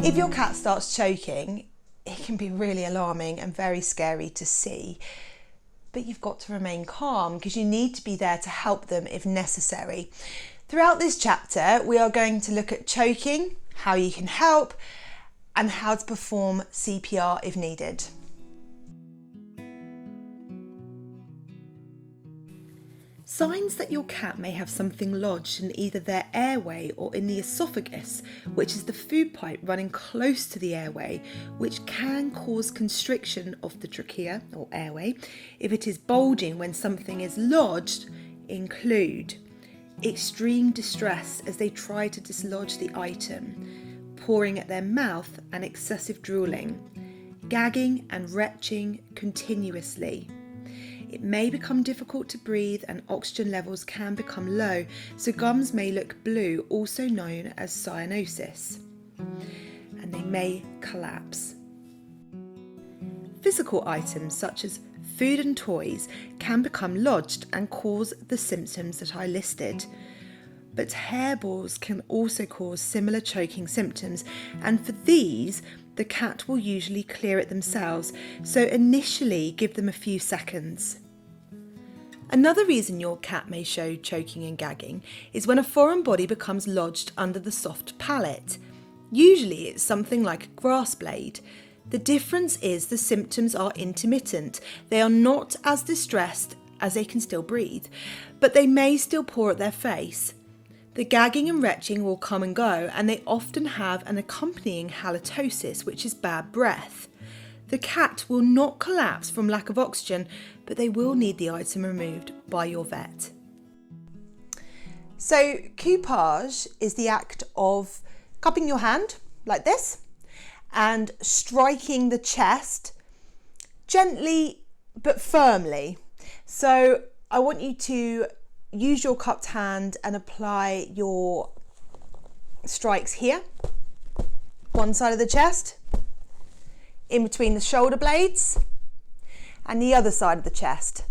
If your cat starts choking, it can be really alarming and very scary to see. But you've got to remain calm because you need to be there to help them if necessary. Throughout this chapter, we are going to look at choking, how you can help, and how to perform CPR if needed. Signs that your cat may have something lodged in either their airway or in the esophagus, which is the food pipe running close to the airway, which can cause constriction of the trachea or airway. If it is bulging when something is lodged, include extreme distress as they try to dislodge the item, pouring at their mouth and excessive drooling, gagging and retching continuously. It may become difficult to breathe and oxygen levels can become low, so gums may look blue, also known as cyanosis, and they may collapse. Physical items such as food and toys can become lodged and cause the symptoms that I listed. But hairballs can also cause similar choking symptoms, and for these, the cat will usually clear it themselves, so initially give them a few seconds. Another reason your cat may show choking and gagging is when a foreign body becomes lodged under the soft palate. Usually it's something like a grass blade. The difference is the symptoms are intermittent. They are not as distressed as they can still breathe, but they may still paw at their face. The gagging and retching will come and go, and they often have an accompanying halitosis, which is bad breath. The cat will not collapse from lack of oxygen, but they will need the item removed by your vet. So coupage is the act of cupping your hand like this and striking the chest gently but firmly. So I want you to use your cupped hand and apply your strikes here, one side of the chest, in between the shoulder blades, and the other side of the chest.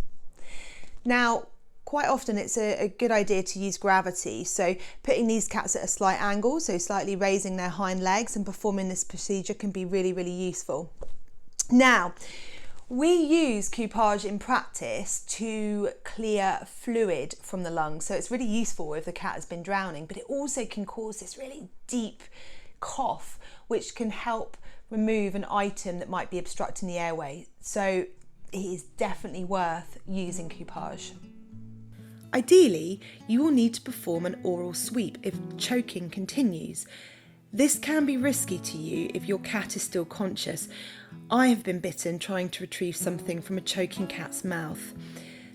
Now, quite often it's a good idea to use gravity, so putting these cats at a slight angle, so slightly raising their hind legs and performing this procedure can be really, really useful. Now, we use coupage in practice to clear fluid from the lungs, so it's really useful if the cat has been drowning, but it also can cause this really deep cough, which can help remove an item that might be obstructing the airway. So it is definitely worth using coupage. Ideally, you will need to perform an oral sweep if choking continues. This can be risky to you if your cat is still conscious. I have been bitten trying to retrieve something from a choking cat's mouth.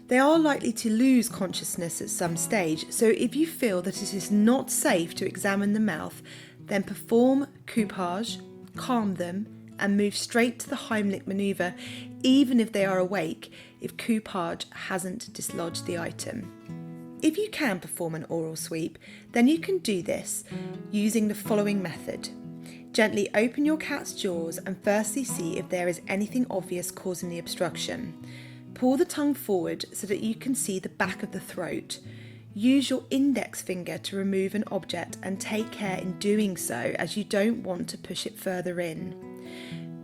They are likely to lose consciousness at some stage, so if you feel that it is not safe to examine the mouth, then perform coupage, calm them, and move straight to the Heimlich manoeuvre, even if they are awake, if coupage hasn't dislodged the item. If you can perform an oral sweep, then you can do this using the following method. Gently open your cat's jaws and firstly see if there is anything obvious causing the obstruction. Pull the tongue forward so that you can see the back of the throat. Use your index finger to remove an object and take care in doing so, as you don't want to push it further in.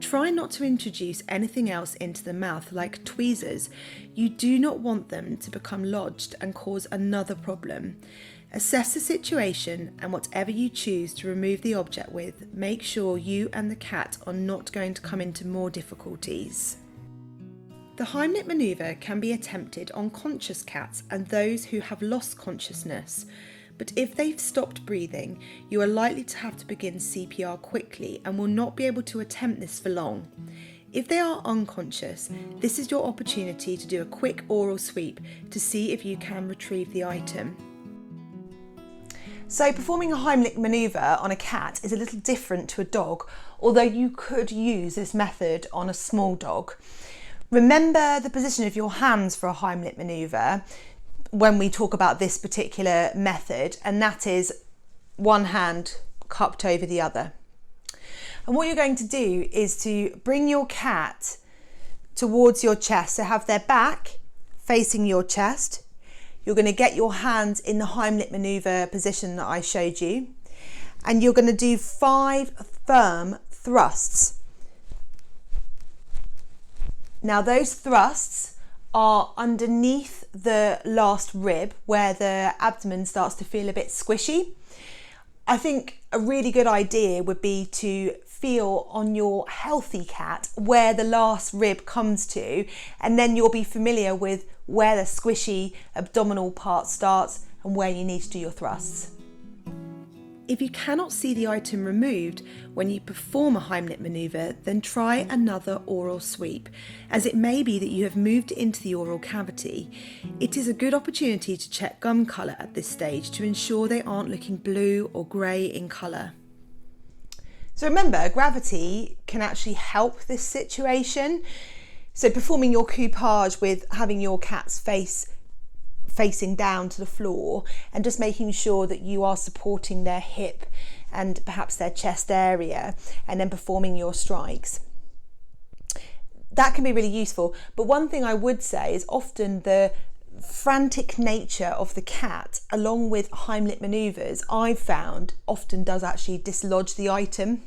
Try not to introduce anything else into the mouth like tweezers. You do not want them to become lodged and cause another problem. Assess the situation, and whatever you choose to remove the object with, make sure you and the cat are not going to come into more difficulties. The Heimlich manoeuvre can be attempted on conscious cats and those who have lost consciousness, but if they've stopped breathing, you are likely to have to begin CPR quickly and will not be able to attempt this for long. If they are unconscious, this is your opportunity to do a quick oral sweep to see if you can retrieve the item. So performing a Heimlich manoeuvre on a cat is a little different to a dog, although you could use this method on a small dog. Remember the position of your hands for a Heimlich manoeuvre when we talk about this particular method, and that is one hand cupped over the other. And what you're going to do is to bring your cat towards your chest, so have their back facing your chest. You're going to get your hands in the Heimlich manoeuvre position that I showed you, and you're going to do 5 firm thrusts. Now those thrusts are underneath the last rib where the abdomen starts to feel a bit squishy. I think a really good idea would be to feel on your healthy cat where the last rib comes to, and then you'll be familiar with where the squishy abdominal part starts and where you need to do your thrusts. If you cannot see the item removed when you perform a Heimlich manoeuvre, then try another oral sweep, as it may be that you have moved into the oral cavity. It is a good opportunity to check gum colour at this stage to ensure they aren't looking blue or grey in colour. So remember, gravity can actually help this situation. So performing your coupage with having your cat's face facing down to the floor and just making sure that you are supporting their hip and perhaps their chest area, and then performing your strikes. That can be really useful. But one thing I would say is often the frantic nature of the cat, along with Heimlich manoeuvres, I've found often does actually dislodge the item.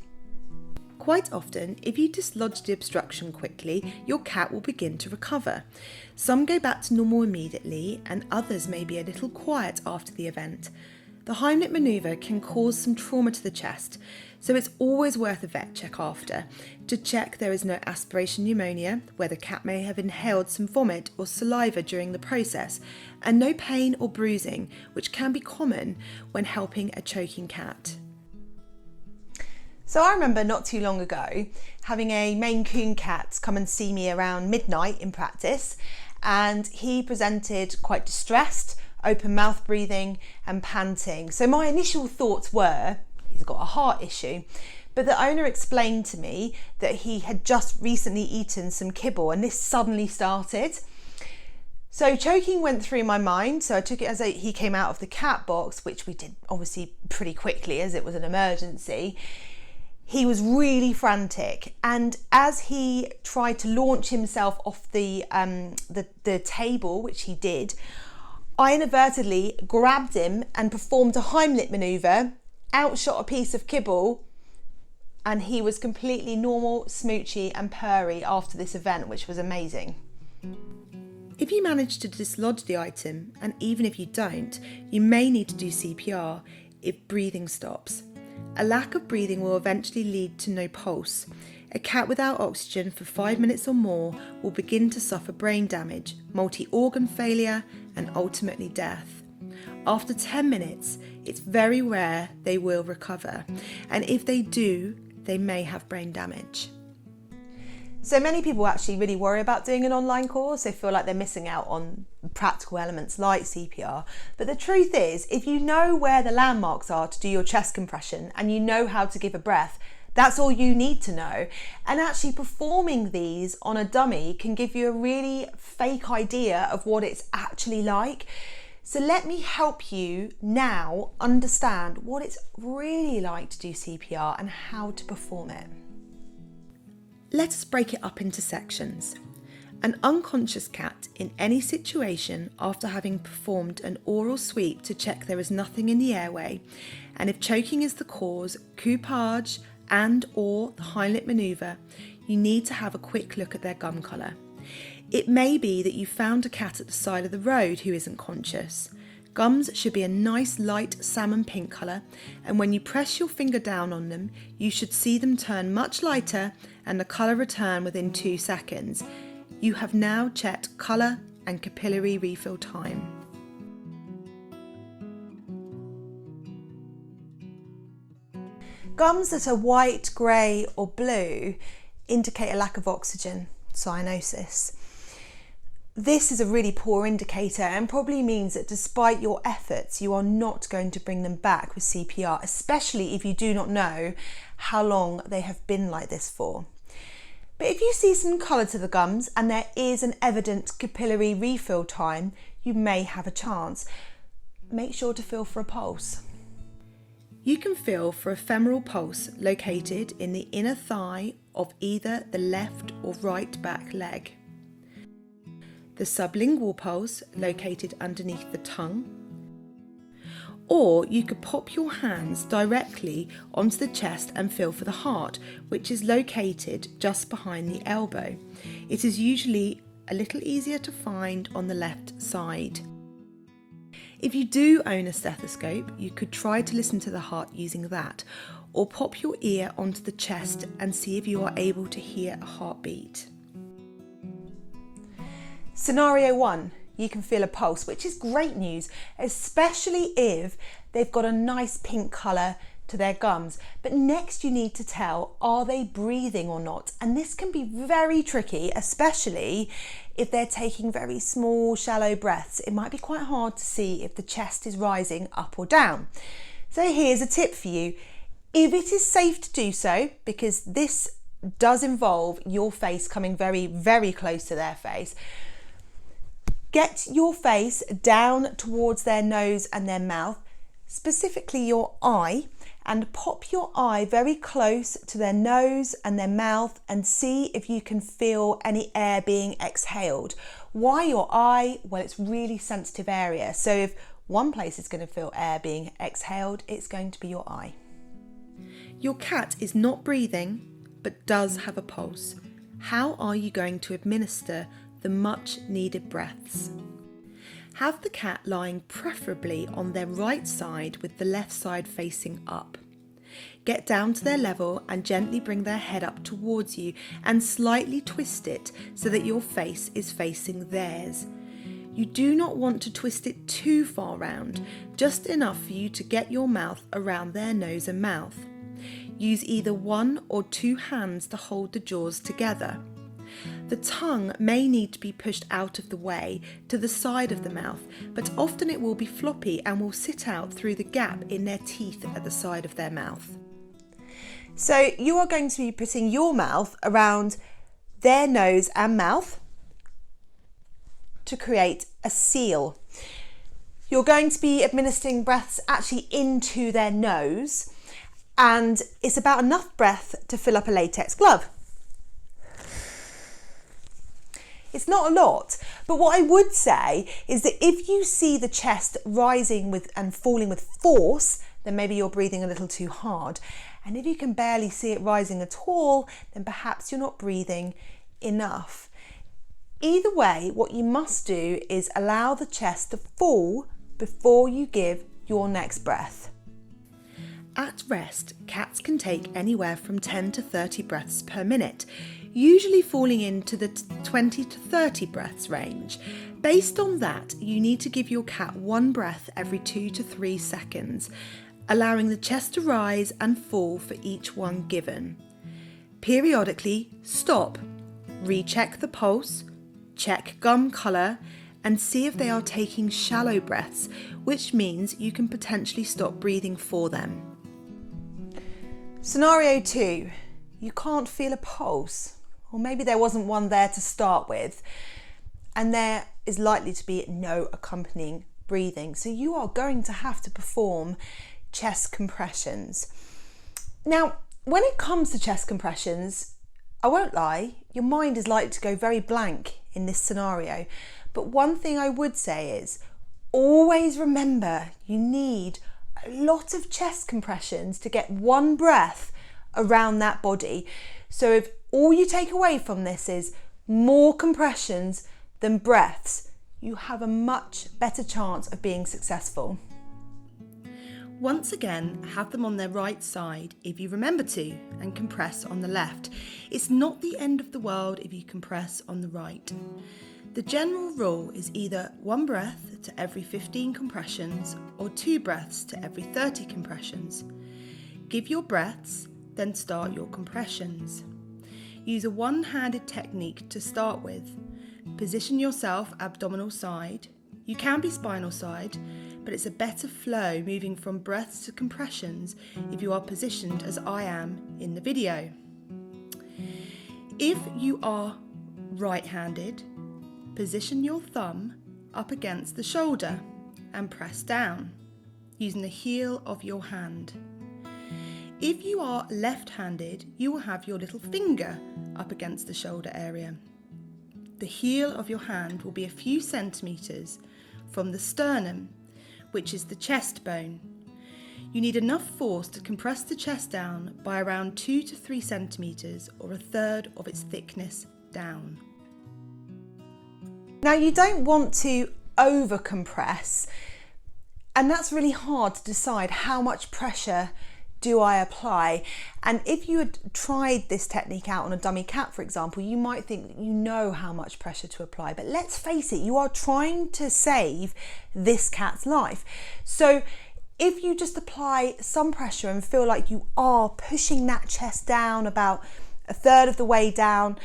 Quite often, if you dislodge the obstruction quickly, your cat will begin to recover. Some go back to normal immediately, and others may be a little quiet after the event. The Heimlich manoeuvre can cause some trauma to the chest, so it's always worth a vet check after, to check there is no aspiration pneumonia, where the cat may have inhaled some vomit or saliva during the process, and no pain or bruising, which can be common when helping a choking cat. So I remember not too long ago having a Maine Coon cat come and see me around midnight in practice, and he presented quite distressed, open mouth breathing and panting. So my initial thoughts were, he's got a heart issue, but the owner explained to me that he had just recently eaten some kibble and this suddenly started. So choking went through my mind, so I took it as he came out of the cat box, which we did obviously pretty quickly as it was an emergency. He was really frantic, and as he tried to launch himself off the table, which he did, I inadvertently grabbed him and performed a Heimlich manoeuvre, outshot a piece of kibble, and he was completely normal, smoochy and purry after this event, which was amazing. If you manage to dislodge the item, and even if you don't, you may need to do CPR if breathing stops. A lack of breathing will eventually lead to no pulse. A cat without oxygen for 5 minutes or more will begin to suffer brain damage, multi-organ failure, and ultimately death. After 10 minutes, it's very rare they will recover, and if they do, they may have brain damage. So many people actually really worry about doing an online course. They feel like they're missing out on practical elements like CPR. But the truth is, if you know where the landmarks are to do your chest compression and you know how to give a breath, that's all you need to know. And actually performing these on a dummy can give you a really fake idea of what it's actually like. So let me help you now understand what it's really like to do CPR and how to perform it. Let us break it up into sections. An unconscious cat in any situation after having performed an oral sweep to check there is nothing in the airway, and if choking is the cause, coupage and or the Heimlich manoeuvre, you need to have a quick look at their gum colour. It may be that you found a cat at the side of the road who isn't conscious. Gums should be a nice light salmon pink colour, and when you press your finger down on them, you should see them turn much lighter and the colour return within 2 seconds. You have now checked colour and capillary refill time. Gums that are white, grey or blue indicate a lack of oxygen, cyanosis. This is a really poor indicator and probably means that despite your efforts, you are not going to bring them back with CPR, especially if you do not know how long they have been like this for. But if you see some colour to the gums and there is an evident capillary refill time, you may have a chance. Make sure to feel for a pulse. You can feel for a femoral pulse located in the inner thigh of either the left or right back leg. The sublingual pulse located underneath the tongue, Or you could pop your hands directly onto the chest and feel for the heart, which is located just behind the elbow. It is usually a little easier to find on the left side. If you do own a stethoscope, you could try to listen to the heart using that, or pop your ear onto the chest and see if you are able to hear a heartbeat. Scenario 1, you can feel a pulse, which is great news, especially if they've got a nice pink colour to their gums. But next you need to tell, are they breathing or not? And this can be very tricky, especially if they're taking very small, shallow breaths. It might be quite hard to see if the chest is rising up or down. So here's a tip for you. If it is safe to do so, because this does involve your face coming very, very close to their face, get your face down towards their nose and their mouth, specifically your eye, and pop your eye very close to their nose and their mouth and see if you can feel any air being exhaled. Why your eye? Well, it's a really sensitive area. So if one place is going to feel air being exhaled, it's going to be your eye. Your cat is not breathing, but does have a pulse. How are you going to administer the much needed breaths? Have the cat lying preferably on their right side with the left side facing up. Get down to their level and gently bring their head up towards you and slightly twist it so that your face is facing theirs. You do not want to twist it too far round, just enough for you to get your mouth around their nose and mouth. Use either one or two hands to hold the jaws together. The tongue may need to be pushed out of the way to the side of the mouth, but often it will be floppy and will sit out through the gap in their teeth at the side of their mouth. So you are going to be putting your mouth around their nose and mouth to create a seal. You're going to be administering breaths actually into their nose, and it's about enough breath to fill up a latex glove. It's not a lot, but what I would say is that if you see the chest rising with and falling with force, then maybe you're breathing a little too hard. And if you can barely see it rising at all, then perhaps you're not breathing enough. Either way, what you must do is allow the chest to fall before you give your next breath. At rest, cats can take anywhere from 10 to 30 breaths per minute, usually falling into the 20 to 30 breaths range. Based on that, you need to give your cat one breath every 2 to 3 seconds, allowing the chest to rise and fall for each one given. Periodically, stop, recheck the pulse, check gum colour, and see if they are taking shallow breaths, which means you can potentially stop breathing for them. Scenario 2, you can't feel a pulse, or maybe there wasn't one there to start with, and there is likely to be no accompanying breathing, so you are going to have to perform chest compressions. Now, when it comes to chest compressions, I won't lie, your mind is likely to go very blank in this scenario, but one thing I would say is always remember you need a lot of chest compressions to get one breath around that body. So if all you take away from this is more compressions than breaths, you have a much better chance of being successful. Once again, have them on their right side if you remember to, and compress on the left. It's not the end of the world if you compress on the right. The general rule is either one breath to every 15 compressions or 2 breaths to every 30 compressions. Give your breaths, then start your compressions. Use a one-handed technique to start with. Position yourself abdominal side. You can be spinal side, but it's a better flow moving from breaths to compressions if you are positioned as I am in the video. If you are right-handed, position your thumb up against the shoulder and press down, using the heel of your hand. If you are left-handed, you will have your little finger up against the shoulder area. The heel of your hand will be a few centimetres from the sternum, which is the chest bone. You need enough force to compress the chest down by around 2 to 3 centimetres or a third of its thickness down. Now you don't want to over compress, and that's really hard to decide how much pressure do I apply. And if you had tried this technique out on a dummy cat, for example, you might think that you know how much pressure to apply, but let's face it, you are trying to save this cat's life. So if you just apply some pressure and feel like you are pushing that chest down about a third of the way down,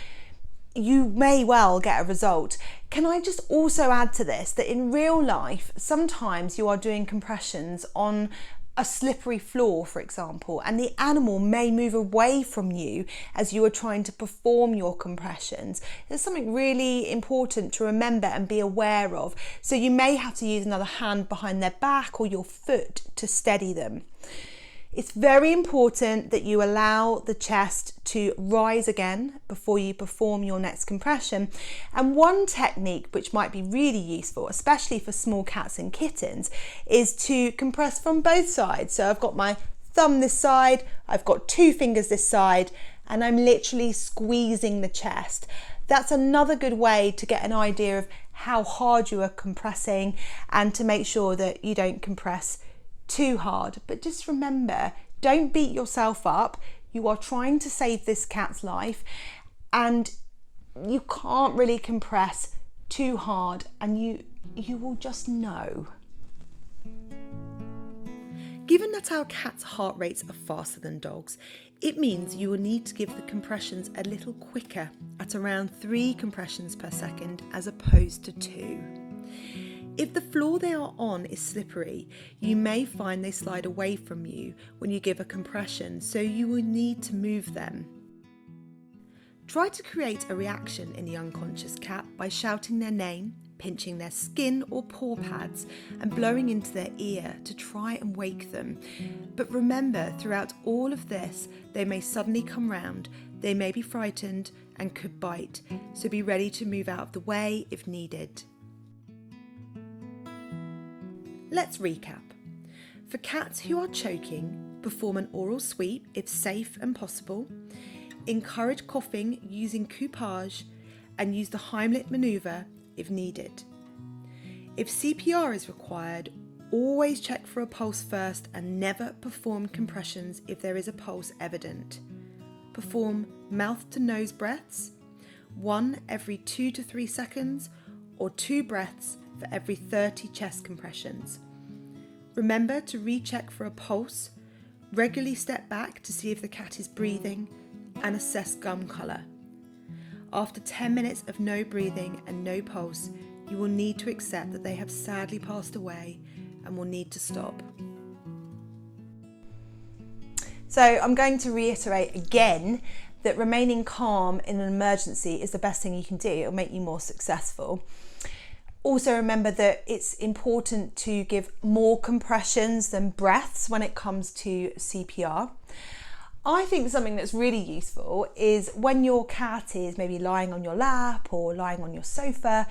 you may well get a result. Can I just also add to this that in real life, sometimes you are doing compressions on a slippery floor, for example, and the animal may move away from you as you are trying to perform your compressions. There's something really important to remember and be aware of. So you may have to use another hand behind their back or your foot to steady them. It's very important that you allow the chest to rise again before you perform your next compression. And one technique which might be really useful, especially for small cats and kittens, is to compress from both sides. So I've got my thumb this side, I've got 2 fingers this side, and I'm literally squeezing the chest. That's another good way to get an idea of how hard you are compressing and to make sure that you don't compress too hard. But just remember, don't beat yourself up. You are trying to save this cat's life and you can't really compress too hard, and you will just know. Given that our cats' heart rates are faster than dogs, it means you will need to give the compressions a little quicker at around 3 compressions per second as opposed to 2. If the floor they are on is slippery, you may find they slide away from you when you give a compression, so you will need to move them. Try to create a reaction in the unconscious cat by shouting their name, pinching their skin or paw pads, and blowing into their ear to try and wake them. But remember, throughout all of this, they may suddenly come round, they may be frightened and could bite, so be ready to move out of the way if needed. Let's recap. For cats who are choking, perform an oral sweep if safe and possible, encourage coughing using coupage, and use the Heimlich manoeuvre if needed. If CPR is required, always check for a pulse first and never perform compressions if there is a pulse evident. Perform mouth to nose breaths, 1 every 2 to 3 seconds, or 2 breaths for every 30 chest compressions. Remember to recheck for a pulse, regularly step back to see if the cat is breathing, and assess gum colour. After 10 minutes of no breathing and no pulse, you will need to accept that they have sadly passed away and will need to stop. So I'm going to reiterate again that remaining calm in an emergency is the best thing you can do. It'll make you more successful. Also remember that it's important to give more compressions than breaths when it comes to CPR. I think something that's really useful is when your cat is maybe lying on your lap or lying on your sofa,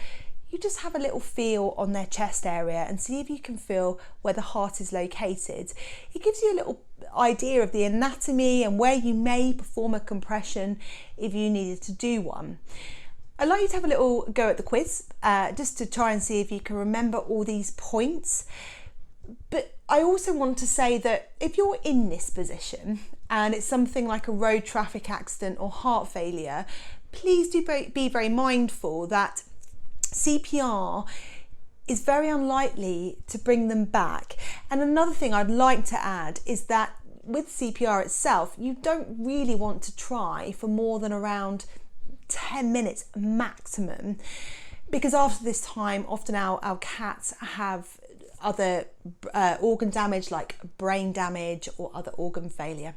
you just have a little feel on their chest area and see if you can feel where the heart is located. It gives you a little idea of the anatomy and where you may perform a compression if you needed to do one. I'd like you to have a little go at the quiz, just to try and see if you can remember all these points. But I also want to say that if you're in this position and it's something like a road traffic accident or heart failure, please do be very mindful that CPR is very unlikely to bring them back. And another thing I'd like to add is that with CPR itself, you don't really want to try for more than around 10 minutes maximum, because after this time often our cats have other organ damage like brain damage or other organ failure.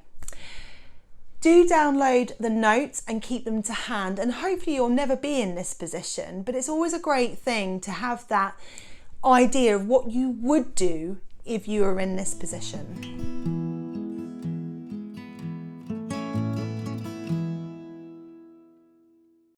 Do download the notes and keep them to hand, and hopefully you'll never be in this position, but it's always a great thing to have that idea of what you would do if you were in this position.